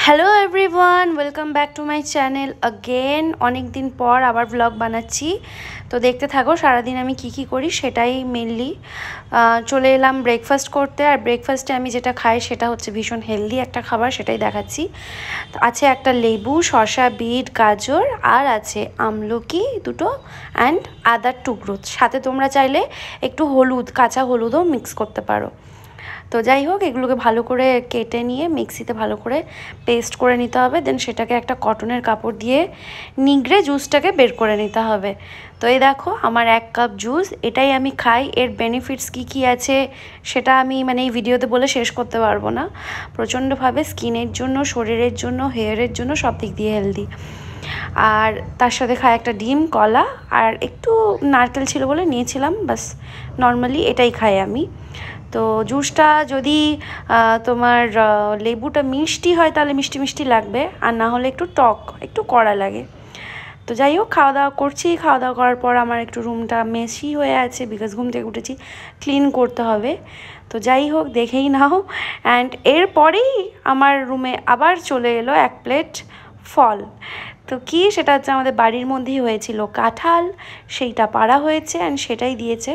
Hello everyone, welcome back to my channel again. অনেক দিন পর আবার ব্লগ বানাচ্ছি, তো দেখতে থাকো সারাদিন আমি কি কি করি সেটাই মেনলি। চলে এলাম ব্রেকফাস্ট করতে, আর ব্রেকফাস্টে আমি যেটা খাই সেটা হচ্ছে ভীষণ হেলদি একটা খাবার, সেটাই দেখাচ্ছি। আছে একটা লেবু, শসা, বিট, গাজর, আর আছে আমলকি দুটো অ্যান্ড আদার টুকরো। সাথে তোমরা চাইলে একটু হলুদ, কাঁচা হলুদও মিক্স করতে পারো। তো যাই হোক, এগুলোকে ভালো করে কেটে নিয়ে মিক্সিতে ভালো করে পেস্ট করে নিতে হবে। দেন সেটাকে একটা কটনের কাপড় দিয়ে নিগড়ে জুসটাকে বের করে নিতে হবে। তো এই দেখো আমার 1 কাপ জুস, এটাই আমি খাই। এর বেনিফিটস কী আছে সেটা আমি এই ভিডিওতে বলে শেষ করতে পারবো না। প্রচণ্ডভাবে স্কিনের জন্য, শরীরের জন্য, হেয়ারের জন্য সব দিক দিয়ে হেলদি। আর তার সাথে খাই একটা ডিম, কলা, আর একটু নারকেল ছিল বলে নিয়েছিলাম, বাস। নর্মালি এটাই খাই আমি। তো জুসটা যদি তোমার লেবুটা মিষ্টি হয় তাহলে মিষ্টি মিষ্টি লাগবে, আর না হলে একটু টক, একটু কড়া লাগে। তো যাই হোক, খাওয়া দাওয়া করছি। খাওয়া দাওয়া করার পর আমার একটু রুমটা মেসি হয়ে আছে, বিকজ ঘুম থেকে উঠেছি, ক্লিন করতে হবে। তো যাই হোক, দেখেই নাও। অ্যান্ড এরপরেই আমার রুমে আবার চলে এলো 1 প্লেট ফল। তো কি, সেটা হচ্ছে আমাদের বাড়ির মধ্যেই হয়েছিল কাঁঠাল, সেইটা পাড়া হয়েছে অ্যান্ড সেটাই দিয়েছে।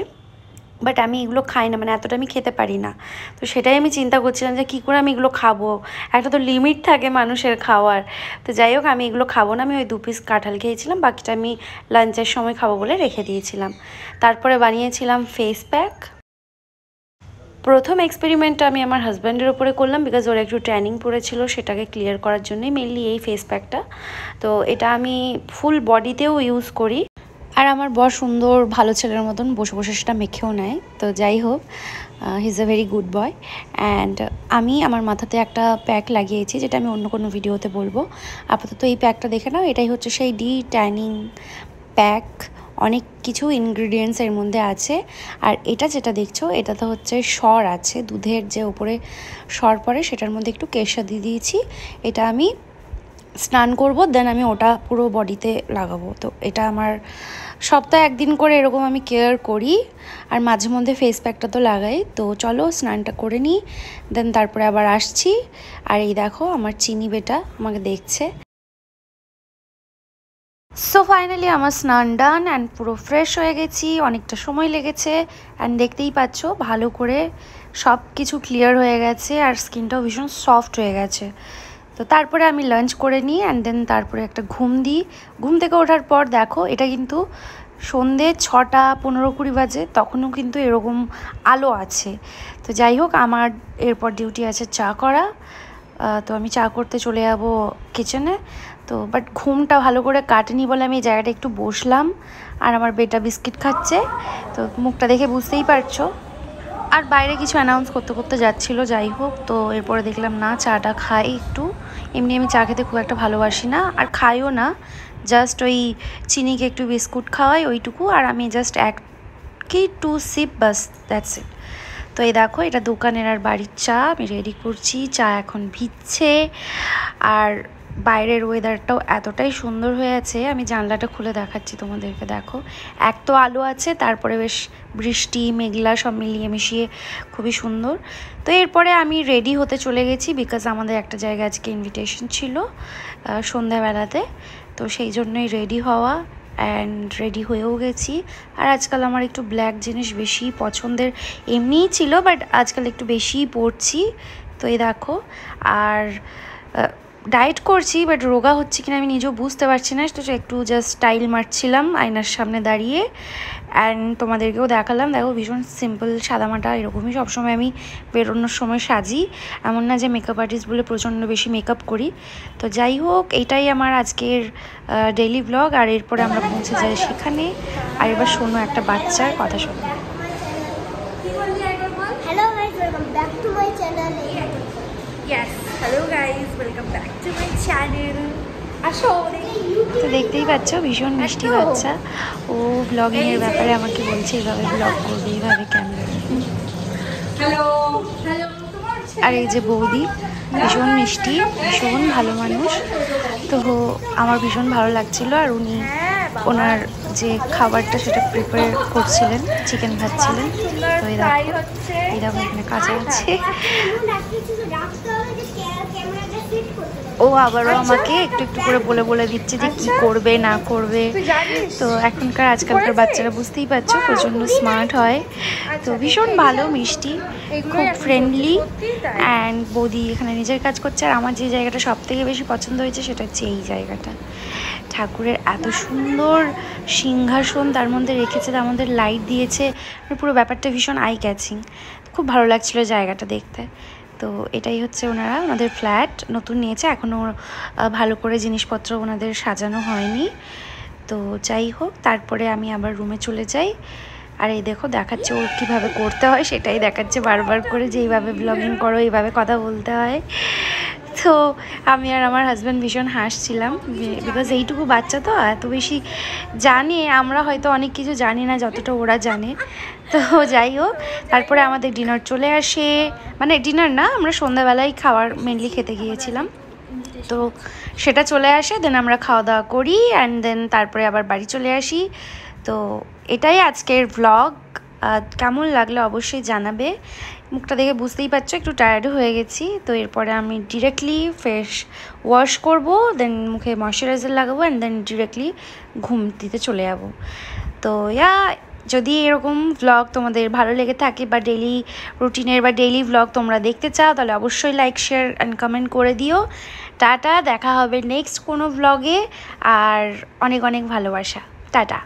বাট আমি এগুলো খাই না, এতটা আমি খেতে পারি না। তো সেটাই আমি চিন্তা করছিলাম যে কী করে আমি এগুলো খাবো। একটা তো লিমিট থাকে মানুষের খাওয়ার। তো যাই হোক, আমি এগুলো খাবো না। আমি ওই 2 পিস কাঁঠাল খেয়েছিলাম, বাকিটা আমি লাঞ্চের সময় খাবো বলে রেখে দিয়েছিলাম। তারপরে বানিয়েছিলাম ফেস প্যাক। প্রথম এক্সপেরিমেন্টটা আমি আমার হাজব্যান্ডের ওপরে করলাম, বিকজ ওর একটু ট্যানিং পড়েছিল, সেটাকে ক্লিয়ার করার জন্যই মেনলি এই ফেস প্যাকটা। তো এটা আমি ফুল বডিতেও ইউজ করি। আর আমার বর সুন্দর ভালো ছেলের মতন বসে বসে সেটা মেখেও নেয়। তো যাই হোক, he is a very good boy. And আমি আমার মাথাতে একটা প্যাক লাগিয়েছি, যেটা আমি অন্য কোনো ভিডিওতে বলবো। আপাতত এই প্যাকটা দেখে নাও, এটাই হচ্ছে সেই ডি ট্যানিং প্যাক। অনেক কিছু ইনগ্রিডিয়েন্টস এর মধ্যে আছে। আর এটা যেটা দেখছো, এটাতে হচ্ছে সর আছে, দুধের যে উপরে সর পড়ে সেটার মধ্যে একটু কেশর দিয়ে দিয়েছি। এটা আমি স্নান করব, দেন আমি ওটা পুরো বডিতে লাগাবো। তো এটা আমার সপ্তাহে 1 দিন করে এরকম আমি কেয়ার করি। আর মাঝে মধ্যে ফেস প্যাকটা তো লাগাই। তো চলো স্নানটা করে নিই, দেন তারপরে আবার আসছি। আর এই দেখো আমার চিনি বেটা আমাকে দেখছে। সো ফাইনালি আমার স্নান ডান অ্যান্ড পুরো ফ্রেশ হয়ে গেছি। অনেকটা সময় লেগেছে, অ্যান্ড দেখতেই পাচ্ছ ভালো করে সব কিছু ক্লিয়ার হয়ে গেছে, আর স্কিনটাও ভীষণ সফট হয়ে গেছে। তো তারপরে আমি লাঞ্চ করে নিই, অ্যান্ড দেন তারপরে একটা ঘুম দিই। ঘুম থেকে ওঠার পর দেখো, এটা কিন্তু সন্ধে 6টা 15-20 বাজে, তখনও কিন্তু এরকম আলো আছে। তো যাই হোক, আমার এরপর ডিউটি আছে চা করা। তো আমি চা করতে চলে যাব কিচেনে। তো বাট ঘুমটা ভালো করে কাটেনি বলে আমি এই জায়গাটা একটু বসলাম, আর আমার বেটা বিস্কিট খাচ্ছে। তো মুখটা দেখে বুঝতেই পারছো। আর বাইরে কিছু অ্যানাউন্স করতে করতে যাচ্ছিলো। যাই হোক, তো এরপরে দেখলাম না, চাটা খাই একটু। এমনি আমি চা খেতে খুব একটা ভালোবাসি না, আর খাইও না। জাস্ট ওই চিনিকে একটু বিস্কুট খাওয়াই, ওইটুকু। আর আমি just 2 sheep, bus, that's it. তো এই দেখো, এটা দোকানের আর বাড়ির চা আমি রেডি করছি। চা এখন ভিজছে, আর বাইরের ওয়েদারটাও এতটাই সুন্দর হয়ে আছে। আমি জানলাটা খুলে দেখাচ্ছি তোমাদেরকে। দেখো, এক তো আলো আছে, তারপরে বেশ বৃষ্টি, মেঘলা সব মিলিয়ে মিশিয়ে খুবই সুন্দর। তো এরপরে আমি রেডি হতে চলে গেছি, বিকজ আমাদের একটা জায়গায় আজকে ইনভিটেশন ছিল সন্ধ্যাবেলাতে। তো সেই জন্যই রেডি হওয়া, অ্যান্ড রেডি হয়েও গেছি। আর আজকাল আমার একটু ব্ল্যাক জিনিস বেশি পছন্দের, এমনিই ছিল, বাট আজকাল একটু বেশিই পরছি। তো এই দেখো, আর ডায়েট করছি, বাট রোগা হচ্ছে কিনা আমি নিজেও বুঝতে পারছি না। তো একটু জাস্ট স্টাইল মারছিলাম আয়নার সামনে দাঁড়িয়ে, অ্যান্ড তোমাদেরকেও দেখালাম। দেখো, ভীষণ সিম্পল সাদামাটা এরকমই সবসময় আমি বেরোনোর সময় সাজি। এমন না যে মেকআপ আর্টিস্ট বলে প্রচণ্ড বেশি মেকআপ করি। তো যাই হোক, এইটাই আমার আজকের ডেইলি ব্লগ। আর এরপরে আমরা পৌঁছে যাই সেখানে। আর এবার শোনো একটা বাচ্চার কথা শোনো। Hello guys, welcome back to my channel. Yes, hello guys, welcome back to my channel. আসো। তো দেখতেই পাচ্ছ, ভীষণ মিষ্টি বাচ্চা। ও ব্লগিংয়ের ব্যাপারে আমাকে বলছে এইভাবে ব্লগ করবে, এইভাবে ক্যামেরা। Hello hello. আর এই যে বৌদি, ভীষণ মিষ্টি, ভীষণ ভালো মানুষ। তো আমার ভীষণ ভালো লাগছিল। আর উনি ওনার যে খাবারটা সেটা প্রিপেয়ার করছিলেন, চিকেন ভাজছিলেন। তো এই দেখো এখানে কাঁচা আছে। ও আবারও আমাকে একটু একটু করে বলে বলে দিচ্ছে যে কি করবে না করবে। তো আজকালকার বাচ্চারা বুঝতেই পারছো প্রচণ্ড স্মার্ট হয়, তো ভীষণ ভালো, মিষ্টি, খুব ফ্রেন্ডলি অ্যান্ড বৌদি এখানে নিজের কাজ করছে। আর আমার যে জায়গাটা সব থেকে বেশি পছন্দ হয়েছে সেটা হচ্ছে এই জায়গাটা। ঠাকুরের এত সুন্দর সিংহাসন, তার মধ্যে রেখেছে, তার মধ্যে লাইট দিয়েছে, পুরো ব্যাপারটা ভীষণ আই ক্যাচিং। খুব ভালো লাগছিলো জায়গাটা দেখতে। তো এটাই হচ্ছে ওনাদের ফ্ল্যাট, নতুন নিয়েছে, এখনও ভালো করে জিনিসপত্র ওনাদের সাজানো হয়নি। তো যাই হোক, তারপরে আমি আবার রুমে চলে যাই। আর এই দেখো দেখাচ্ছে ওর কীভাবে করতে হয়, সেটাই দেখাচ্ছে বারবার করে, যে এইভাবে ব্লগিং করো, এইভাবে কথা বলতে হয়। তো আমি আর আমার হাজব্যান্ড ভীষণ হাসছিলাম, বিকজ এইটুকু বাচ্চা তো এত বেশি জানে, আমরা হয়তো অনেক কিছু জানি না যতটা ওরা জানে। তো যাই হোক, তারপরে আমাদের ডিনার চলে আসে, মানে ডিনার না, আমরা সন্ধ্যাবেলায় খাবার মেনলি খেতে গিয়েছিলাম, তো সেটা চলে আসে, দেন আমরা খাওয়া দাওয়া করি অ্যান্ড দেন তারপরে আবার বাড়ি চলে আসি। তো এটাই আজকের ভ্লগ। কেমন লাগলো অবশ্যই জানাবে। মুখটা দেখে বুঝতেই পারছো একটু টায়ার্ড হয়ে গেছি। তো এরপরে আমি ডিরেক্টলি ফেস ওয়াশ করব, দেন মুখে ময়শ্চারাইজার লাগাবো অ্যান্ড দেন ডিরেক্টলি ঘুম দিতে চলে যাব। তো যদি এরকম ভ্লগ তোমাদের ভালো লেগে থাকে বা ডেইলি রুটিনের বা ডেইলি ভ্লগ তোমরা দেখতে চাও, তাহলে অবশ্যই লাইক, শেয়ার অ্যান্ড কমেন্ট করে দিও। টাটা, দেখা হবে নেক্সট কোনো ভ্লগে, আর অনেক অনেক ভালোবাসা। টাটা।